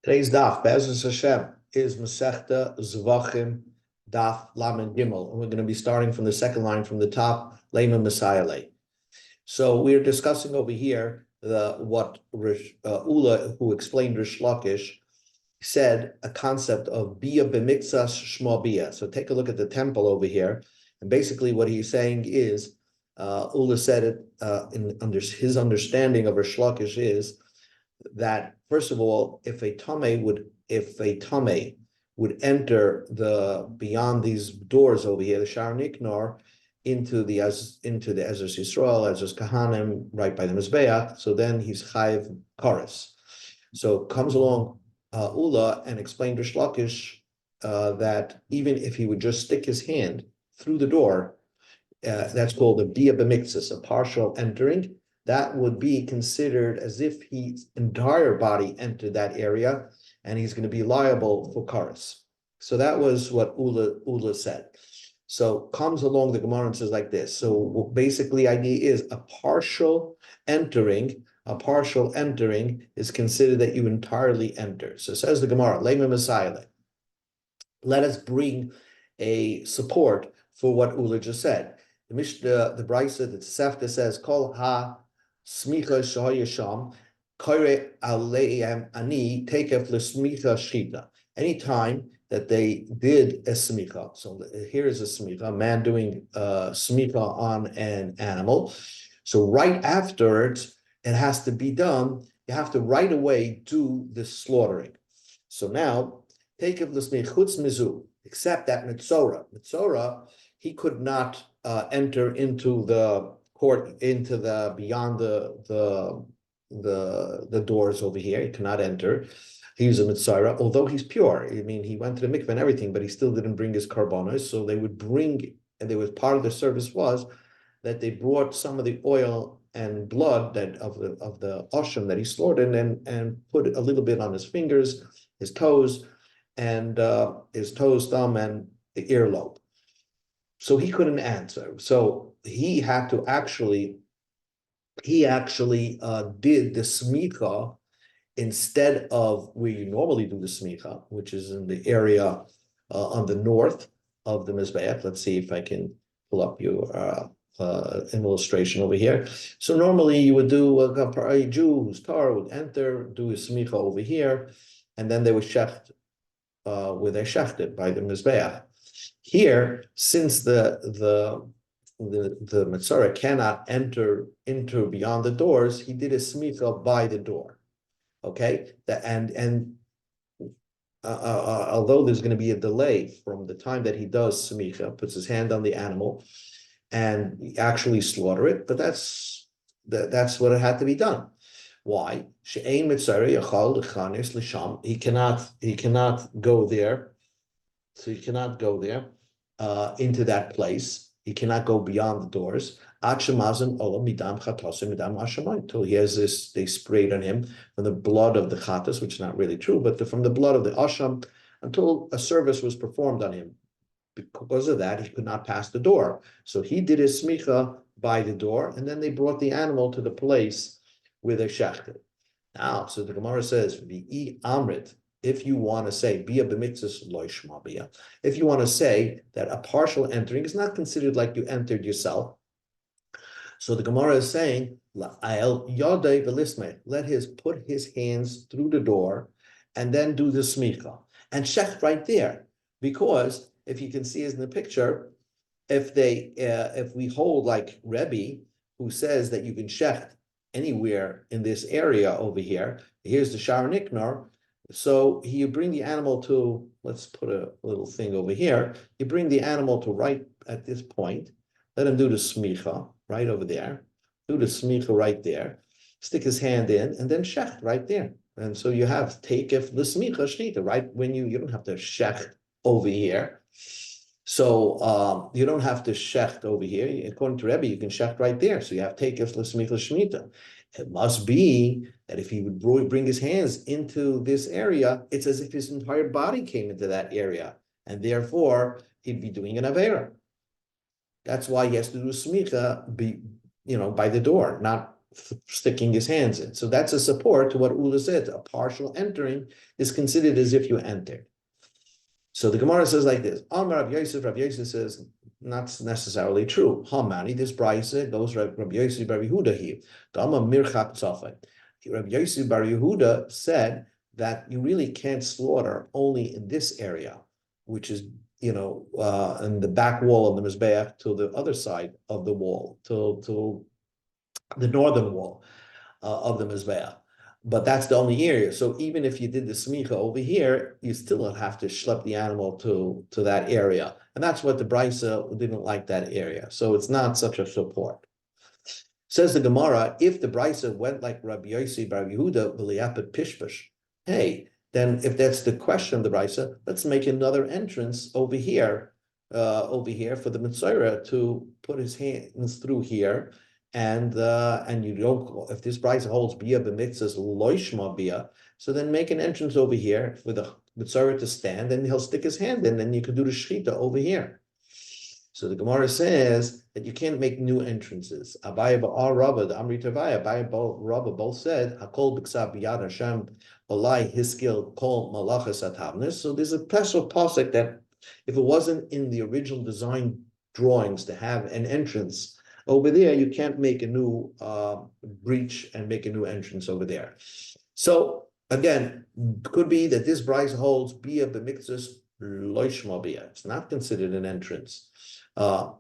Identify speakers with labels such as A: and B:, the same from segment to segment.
A: Today's daf, Be'ezus Hashem, is Masechta Zevachim Daf Lamed Gimel, and we're going to be starting from the second line from the top, Lema Messiah Le. So we're discussing over here what Ula, who explained Rish Lakish, said a concept of Bia B'Miktsas Shma Bia. So take a look at the temple over here, and basically what he's saying is, Ula said it under his understanding of Rish Lakish is that first of all, if a tame would enter beyond these doors over here, the Shar Niknor, into the Ezras Yisrael, Ezras Kahanim, right by the Mizbeach, so then he's Chayiv Kares. So comes along Ula and explained to Rish Lakish that even if he would just stick his hand through the door, that's called a Bia B'Miktsas, a partial entering. That would be considered as if his entire body entered that area, and he's going to be liable for kares. So that was what Ula said. So comes along the Gemara and says like this. So basically, idea is a partial entering. A partial entering is considered that you entirely enter. So says the Gemara, Lema Messiah. Let us bring a support for what Ula just said. The Mishnah, the Brisa, the Sefta says, Kol ha smicha shahayasham koire aleim ani takef lesmicha shchita. Anytime that they did a smicha, so here is a smicha, a man doing smicha on an animal. So right afterwards, it has to be done. You have to right away do the slaughtering. So now, takef lesmicha chutz mizu, except that Mitzora, he could not enter into the court, into the beyond the doors over here. He cannot enter. He's a Mitzora, although he's pure. I mean, he went to the mikveh and everything, but he still didn't bring his karbonos. So they would bring, and there was part of the service was that they brought some of the oil and blood that of the osham that he slaughtered and put a little bit on his fingers, his toes, and his toes, thumb, and the earlobe. So he couldn't answer. So he had to actually did the smicha instead of where you normally do the smicha, which is in the area on the north of the Mizbeach. Let's see if I can pull up your an illustration over here. So normally you would do a Jew whose tar would enter, do his smicha over here, and then they would shecht where they shechted by the Mizbeach. Here, since the Metzora cannot enter beyond the doors, he did a smicha by the door. Okay, although there's going to be a delay from the time that he does smicha, puts his hand on the animal, and actually slaughter it, but that's what it had to be done. Why? She'ein Metzora yachal lechanis l'sham. He cannot go there. So you cannot go there into that place. He cannot go beyond the doors. Until he has this, they sprayed on him from the blood of the chatas, which is not really true, but from the blood of the asham, until a service was performed on him. Because of that, he could not pass the door. So he did his smicha by the door, and then they brought the animal to the place where they shechted. Now, so the Gemara says, "V'i amrit." If you want to say bia b'mitzvahs lo shma bia, if you want to say that a partial entering is not considered like you entered yourself, so the Gemara is saying let put his hands through the door and then do the smicha and shecht right there, because if you can see as in the picture, if we hold like Rebbe, who says that you can shecht anywhere in this area over here, here's the Shar Niknor. So you bring the animal to, let's put a little thing over here. You bring the animal to right at this point. Let him do the smicha right over there. Do the smicha right there. Stick his hand in and then shecht right there. And so you have takef l'smicha shnita, right? When you don't have to shecht over here. So you don't have to shecht over here. According to Rebbe, you can shecht right there. So you have takef l'smicha shnita. It must be that if he would bring his hands into this area, it's as if his entire body came into that area, and therefore he'd be doing an avera. That's why he has to do smicha, by the door, not sticking his hands in. So that's a support to what Ula said. A partial entering is considered as if you entered. So the Gemara says like this: Amar Rav Yosef says not necessarily true. Hamani, this brisa goes Rav Yosef bar Yehuda here. Dama mirchak tzafay. Rav Yosef bar Yehuda said that you really can't slaughter only in this area, which is in the back wall of the mizbeach to the other side of the wall, to the northern wall of the mizbeach. But that's the only area. So even if you did the smicha over here, you still don't have to schlep the animal to that area. And that's what the brisa didn't like, that area. So it's not such a support. Says the Gemara, if the brisa went like Rabbi Yossi bar Yehuda, v'liyapet pishpash, hey, then if that's the question of the brisa, let's make another entrance over here for the Mitzvah to put his hands through here. And you don't, if this brisa holds bia b'mitzvahs loishma bia, so then make an entrance over here for the Mitzvah to stand, and he'll stick his hand in, and you can do the shechita over here. So the Gemara says that you can't make new entrances. Abaye ba'ar Rabba, the Amri Tavaya, Abaye Rabba both said, Hakol b'ksav b'yad Hashem, Olai his skill kol malachas atavnis. So there's a special pasuk that if it wasn't in the original design drawings to have an entrance over there, you can't make a new breach and make a new entrance over there. So again, could be that this brisa holds bia b'miktzas loishma bia. It's not considered an entrance.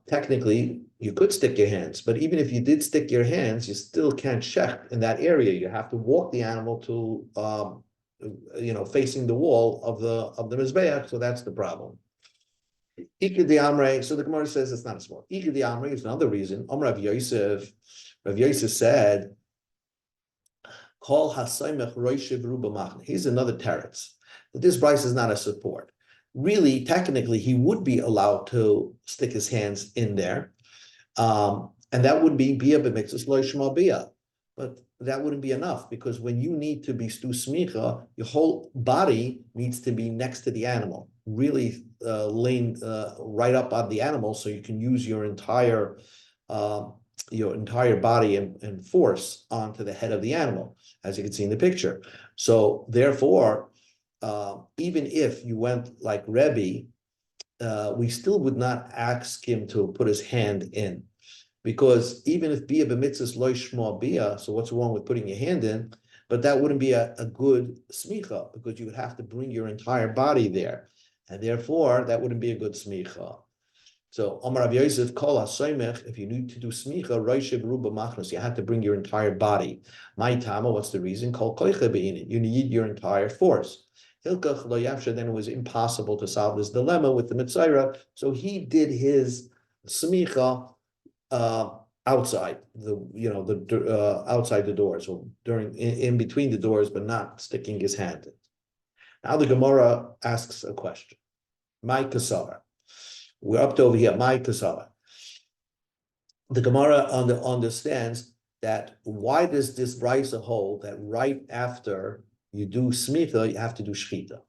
A: Technically, you could stick your hands, but even if you did stick your hands, you still can't shech in that area. You have to walk the animal to, facing the wall of the mizbeach. So that's the problem. Ikad the Amre. So the Gemara says it's not a small. Ikad the Amre is another reason. Rav Yosef said, "Kol hasaymech roishiv ruba machne." Here's another teretz. This brisa is not a support. Really, technically, he would be allowed to stick his hands in there, and that would be bia b'miktzas lo yishma bia. But that wouldn't be enough, because when you need to be stu smicha, your whole body needs to be next to the animal, really laying right up on the animal, so you can use your entire body and force onto the head of the animal, as you can see in the picture. So therefore, even if you went like Rebbe, we still would not ask him to put his hand in, because even if bia b'mitzvahs lo yishma bia, so what's wrong with putting your hand in? But that wouldn't be a good smicha, because you would have to bring your entire body there, and therefore that wouldn't be a good smicha. So Amar Rav Yosef kol hasoymech, if you need to do smicha roishiv ruba machnos, you have to bring your entire body. My tama, what's the reason? Kol koicha beinin, you need your entire force. Hilkach lo yafsha, then it was impossible to solve this dilemma with the Mitzayra, so he did his smicha outside outside the doors, or in between the doors, but not sticking his hand in. Now the Gemara asks a question. My kasara. We're up to over here. My kasara. The Gemara understands that why does this brisa hold that right after you do smicha, you have to do shechita?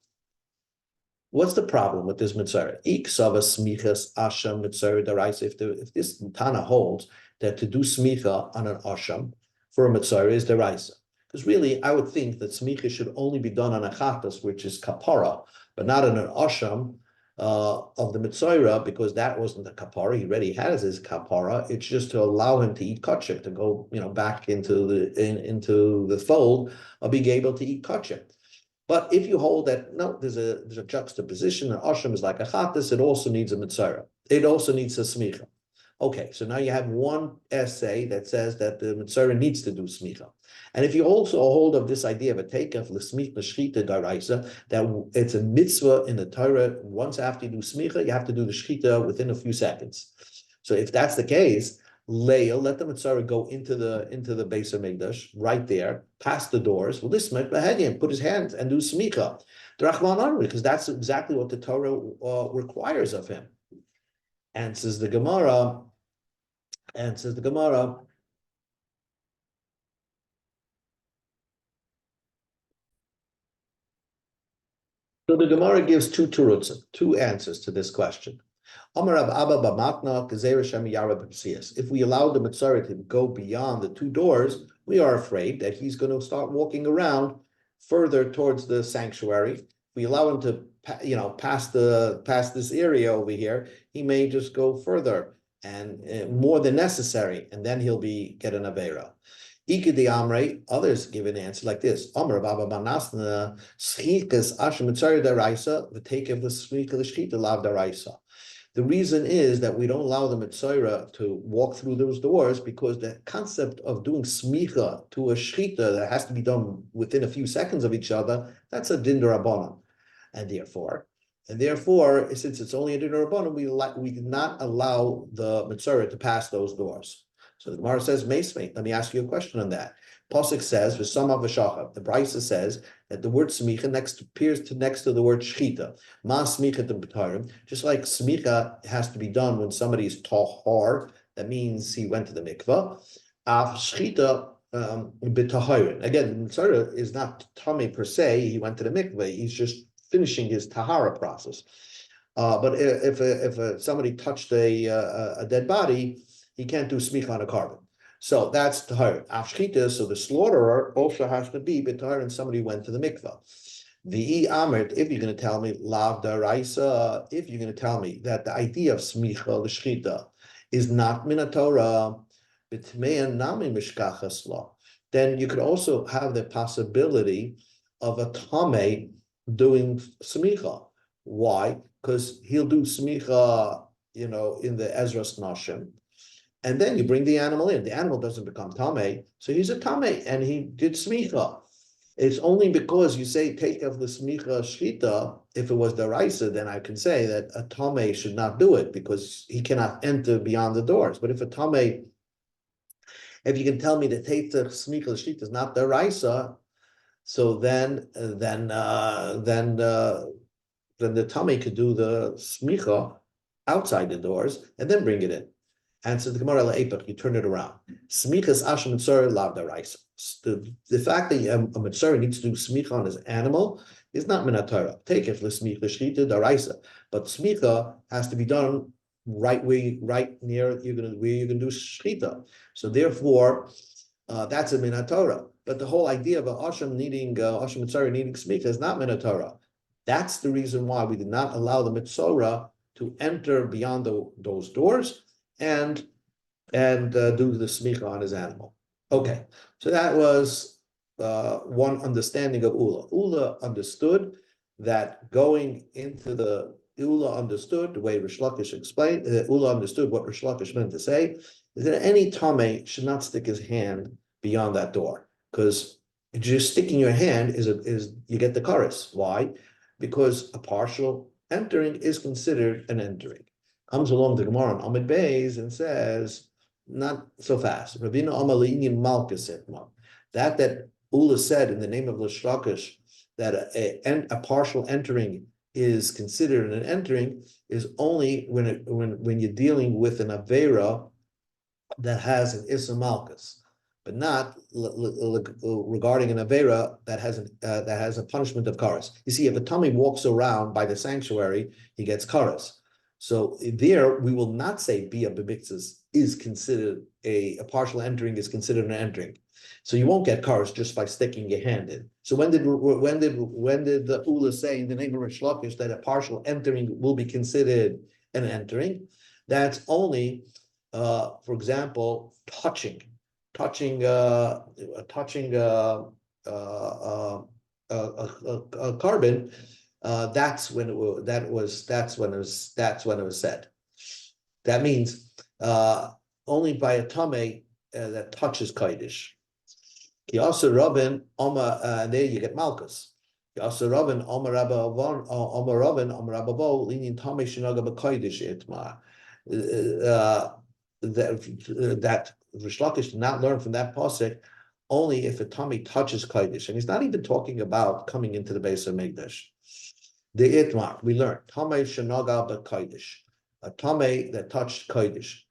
A: What's the problem with this mitzvah? Iksava smichas asham mitzvah daraisa. If this Tana holds that to do smicha on an asham for a mitzvah is daraisa, because really I would think that smicha should only be done on a chatas, which is kapara, but not on an asham of the mitzvah, because that wasn't the kapara. He already has his kapara. It's just to allow him to eat kachik, to go back into the fold of being able to eat kachik. But if you hold that, no, there's a juxtaposition, an asham is like a chatas, it also needs a mitzvah. It also needs a smicha. Okay, so now you have one essay that says that the mitzvah needs to do smicha. And if you also hold of this idea of a takeoff, l'smicha shchita daraisa, that it's a mitzvah in the Torah, once after you do smicha, you have to do the shchita within a few seconds. So if that's the case, let the mitzvah go into the Beis Hamikdash right there, past the doors. Well, this might be put his hands and do smicha, because that's exactly what the Torah requires of him. And says the Gemara. So the Gemara gives two answers to this question. If we allow the mitzvah to go beyond the two doors, we are afraid that he's going to start walking around further towards the sanctuary. We allow him to, past this area over here, he may just go further and more than necessary, and then he'll get an avera. Ikedi Amre, others give an answer like this: Amr Baba Banasna, Schikas Ashim Daraisa, the take of the Schika Shchita Lav Daraisa. The reason is that we don't allow the Mitzayra to walk through those doors because the concept of doing smicha to a shchita that has to be done within a few seconds of each other, that's a din d'Rabbanan. And therefore, since it's only a din d'Rabbanan, we did not allow the Mitzayra to pass those doors. So the Gemara says, Meismei, let me ask you a question on that. Pasuk says, V'sama v'shachav. The Brisa says that the word smicha appears next to the word shchita. Ma smicha to b'tarim. Just like smicha has to be done when somebody is tahar, that means he went to the mikvah. Av shchita b'tahirin. Again, the Mitzvah is not tamei per se. He went to the mikvah. He's just finishing his tahara process. But if somebody touched a dead body, he can't do smicha on a carbon. So that's tahar. Afshchita, so the slaughterer also has to be b'tahar, and somebody went to the mikvah. V'i amrit, if you're going to tell me lav daraisa, if you're going to tell me that the idea of smicha l'shchita is not min Torah, b'tmeyan nami mishkachas la, then you could also have the possibility of a tamei doing smicha. Why? Because he'll do smicha, in the Ezras Nashim. And then you bring the animal in. The animal doesn't become tamei, so he's a tamei, and he did smicha. It's only because you say take of the smicha shchita. If it was daraisa, then I can say that a tamei should not do it because he cannot enter beyond the doors. But if a tamei, if you can tell me that take the smicha shchita is not daraisa, so then the tamei could do the smicha outside the doors and then bring it in. And so the Gemara Le'epach, you turn it around. Smichas Asher Mitzvah Lav Daraisa. The fact that a Mitzvah needs to do smicha on his animal is not min Torah. Take it for smicha shchita daraisa, but smicha has to be done right near where you're gonna do shchita. So therefore, that's a min Torah. But the whole idea of a Asham Mitzvah needing smicha is not min Torah. That's the reason why we did not allow the Mitzvah to enter beyond those doors and do the smicha on his animal. Okay, so that was one understanding of Ula. Ula understood that going into Ula understood the way Rish Lakish explained. Ula understood what Rish Lakish meant to say is that any tamei should not stick his hand beyond that door, because just sticking your hand is you get the chorus. Why? Because a partial entering is considered an entering. Comes along the Gemara on Amid Beis and says, not so fast. Rabbeinu Amalinian Malkus that Ula said in the name of Rish Lakish that a partial entering is considered an entering is only when you're dealing with an avera that has an Issa Malkus, but not regarding an avera that has a punishment of karas. You see, if a tummy walks around by the sanctuary, he gets karas. So there, we will not say Bia B'Miktzas is considered a partial entering is considered an entering. So you won't get karas just by sticking your hand in. So when did the Ula say in the name of Rish Lakish that a partial entering will be considered an entering? That's only, for example, touching a carbon. That's when it was said. That means only by a tamei that touches kodesh. Kiyasa Rabin there you get malchus. Kiyasa Rabin Rabba Bo leaning tamei shinaga b'kodesh itma. That Rish Lakish did not learn from that pasuk only if a tummy touches kodesh, and he's not even talking about coming into the base of Mikdash. The itmar we learned tamei shenaga b'kodesh, a tamei that touched kodesh,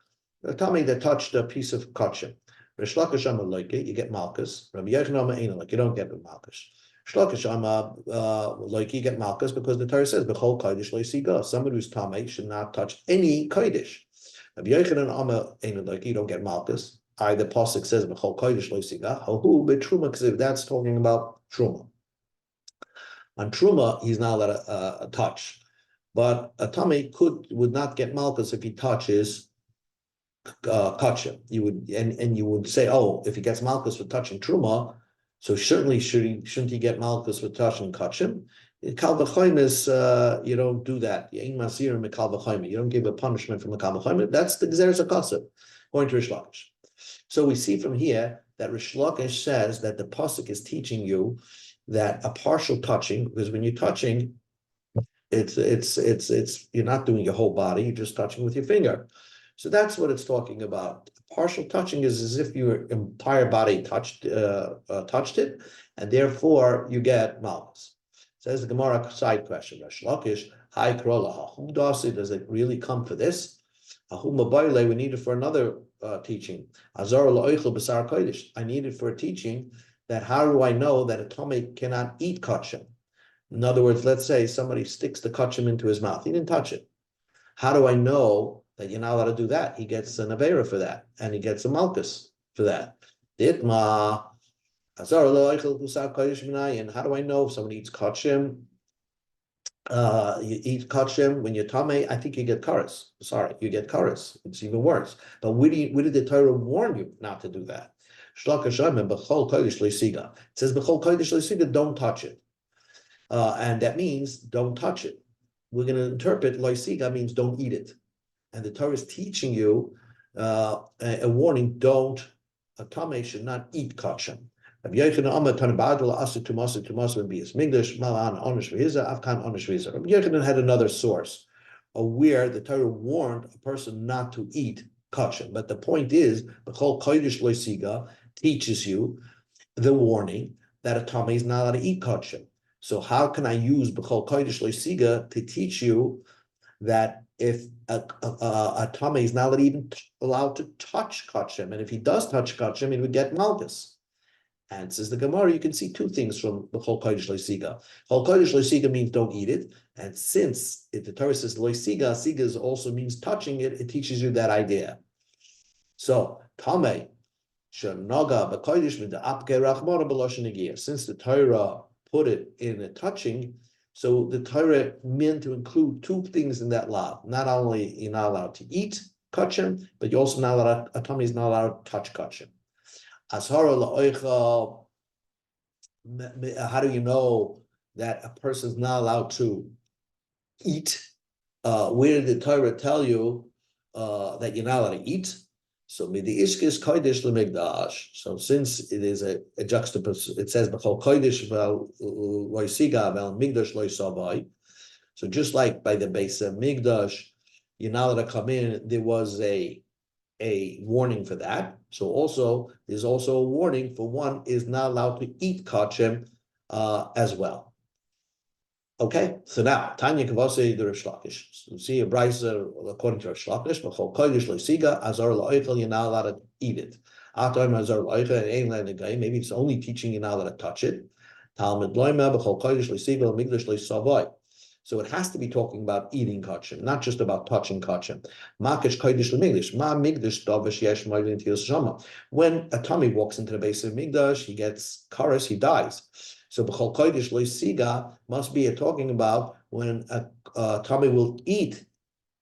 A: a tamei that touched a piece of kachim. Rish Lakish Amar Loike, you get malchus. Rabbi Yochanan Amar Eina, like you don't get malchus. Rish Lakish Amar Loike, you get malchus because the Torah says b'chol kodesh lo yisiga. Somebody who's tamei should not touch any kodesh. Rabbi Yochanan Amar Eina, like you don't get malchus the pasuk says b'chol kodesh lo siga, hahu betruma ksiv. That's talking about truma. On truma, he's not allowed to touch, but a tummy would not get malchus if he touches kachim. You would say, oh, if he gets malchus for touching truma, so certainly shouldn't he get malchus for touching kachim? Kal v'choymes, you don't do that. You don't give a punishment from the kal v'choymes. That's the gzeres hakasef, going to Rish Lakish. So we see from here that Rish Lakish says that the pasuk is teaching you that a partial touching, because when you're touching, it's you're not doing your whole body, you're just touching with your finger. So that's what it's talking about. Partial touching is as if your entire body touched it, and therefore you get malchus. Says the Gemara, side question. Rish Lakish, hi krola, who does it? Does it really come for this? We need it for another teaching. I need it for a teaching that how do I know that a tummy cannot eat kachim? In other words, let's say somebody sticks the kachim into his mouth. He didn't touch it. How do I know that you're not allowed to do that? He gets an avera for that, and he gets a malchus for that. Ditma. How do I know if somebody eats kachim? You eat kachim when you're tamei, I think you get kares. Sorry, you get kares. It's even worse. But where did the Torah warn you not to do that? It says b'chol kodesh leisiga, don't touch it, and that means don't touch it. We're going to interpret leisiga means don't eat it, and the Torah is teaching you a warning: a tamei should not eat kachim. Rabbi Yochanan had another source where the Torah warned a person not to eat kachim. But the point is, b'chol kodesh loisiga teaches you the warning that a tamei is not allowed to eat kachim. So how can I use b'chol kodesh loisiga to teach you that if a tamei is not even allowed to touch kachim, and if he does touch kachim, he would get malchus? And says the Gemara, you can see two things from the Chol Kodesh Loisiga. Chol Kodesh Loisiga means don't eat it, and since the Torah says Loisiga, siga also means touching it, it teaches you that idea. So Tamei Shanaga B'Kodesh V'Da'apke Rachmona B'Loshen Negia. Since the Torah put it in a touching, so the Torah meant to include two things in that law. Not only you're not allowed to eat kachim, but you're also not allowed. A tamei is not allowed to touch kachim. How do you know that a person is not allowed to eat? Where did the Torah tell you that you're not allowed to eat? So mid'ishkis kodesh lemigdash. So since it is a juxtaposition, it says b'chol kodesh loisiga vel migdash loisavai. So just like by the base of migdash, you're not allowed to come in. There was a warning for that. So also there's also a warning for one is not allowed to eat kachim as well. Okay, so now Tanya Kavase the Rish Lakish. So see a brisa according to Rish Lakish, b'chol kodesh loisiga azar la'oichel, you're not allowed to eat it. Atam azar la'oichel ain't letting go. Maybe it's only teaching you're not allowed to touch it. Talmud loima b'chol kodesh loisiga migdash loisavai. So it has to be talking about eating kachim, not just about touching kachim. Makish kodesh lemigdash, ma migdash davish yesh ma'ilin tiyos shama. When a tummy walks into the base of migdash, he gets kares, he dies. So b'chol kodesh loisiga must be talking about when a tummy will eat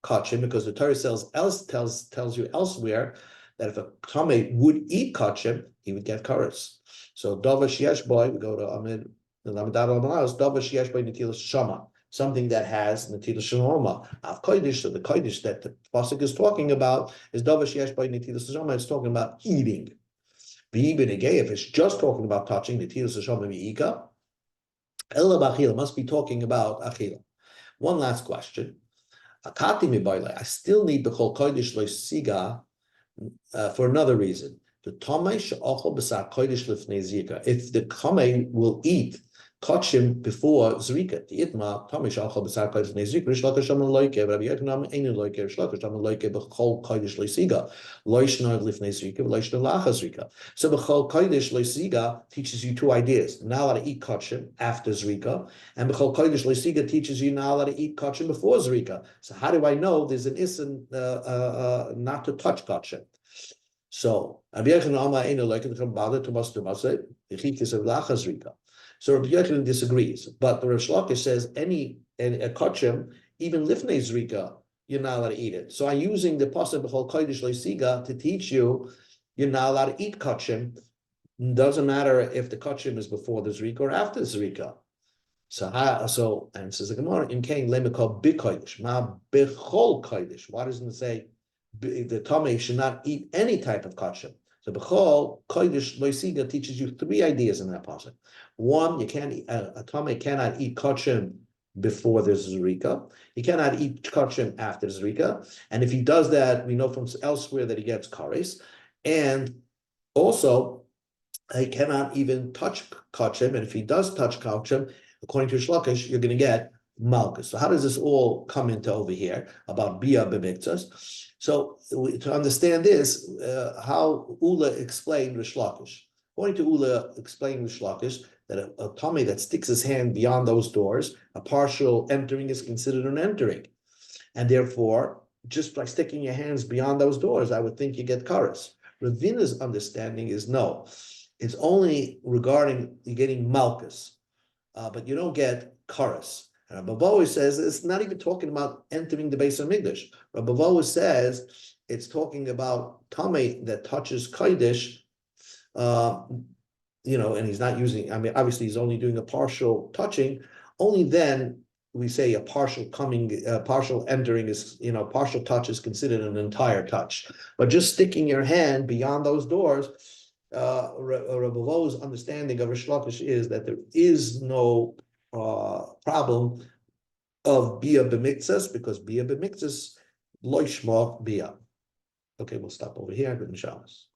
A: kachim, because the Torah tells you elsewhere that if a tummy would eat kachim, he would get kares. So davish yesh boy, we go to Amid the Lamadad al-Malas, davish yesh boy netilas shama. Something that has netilas shama. Av kodesh, so the kodesh that the pasuk is talking about is davish yesh boy netilas shama. It's talking about eating. If it's just talking about touching, netilas shama mi'ika, ela b'achila must be talking about achila. One last question. I still need the chol kodesh loisiga for another reason. The tamei she'achol b'sar kodesh lifnei zika. If the tamei will eat kachim before zrika, the itma tamei she'achol b'sar kodesh lifnei zika. Rish Lakish Amar loike, Rabbi Yochanan einu loike. Rish Lakish Amar loike b'chol kodesh loisiga. Loishna lifnei zrika, loishna lacha zrika. So b'chol kodesh loisiga teaches you two ideas: not allowed to eat kachim after zrika, and b'chol kodesh loisiga teaches you not allowed to eat kachim before zrika. So how do I know there's an isin not to touch kachim? So Rabbi Yochanan disagrees, but the Rish Lakish says any a kachim, even lifnei zrika, you're not allowed to eat it. So I'm using the pasuk b'chol kodesh leisiga to teach you you're not allowed to eat kachim. Doesn't matter if the kachim is before the zrika or after the zrika. So and says the Gemara in Cain lemikol bikodesh ma bechol kodesh. Why doesn't it say the Tomei should not eat any type of kachim? So bechol kodesh loisiga teaches you three ideas in that passage. One, you can't a Tomei cannot eat kachim before there's zrika. He cannot eat kachim after zrika, and if he does that, we know from elsewhere that he gets kares, and also he cannot even touch kachim, and if he does touch kachim, according to Shlakish, you're going to get malchus. So how does this all come into over here about bia b'miktzas? So to understand this, how Ula explained Rish Lakish. According to Ula explained Rish Lakish, that a tummy that sticks his hand beyond those doors, a partial entering is considered an entering. And therefore, just by sticking your hands beyond those doors, I would think you get karas. Ravina's understanding is no. It's only regarding you getting malchus. But you don't get karas. And Rabbi Boaz says it's not even talking about entering the base of Migdash. Rabbi Boaz says it's talking about Tamei that touches Kaidish, and he's not using, obviously he's only doing a partial touching. Only then we say a partial entering is, partial touch is considered an entire touch. But just sticking your hand beyond those doors, Rabbi Boaz's understanding of Rish Lakish is that there is no problem of bia b'miktzas, because bia b'miktzas loishma bia. Okay, we'll stop over here. Good Shabbos.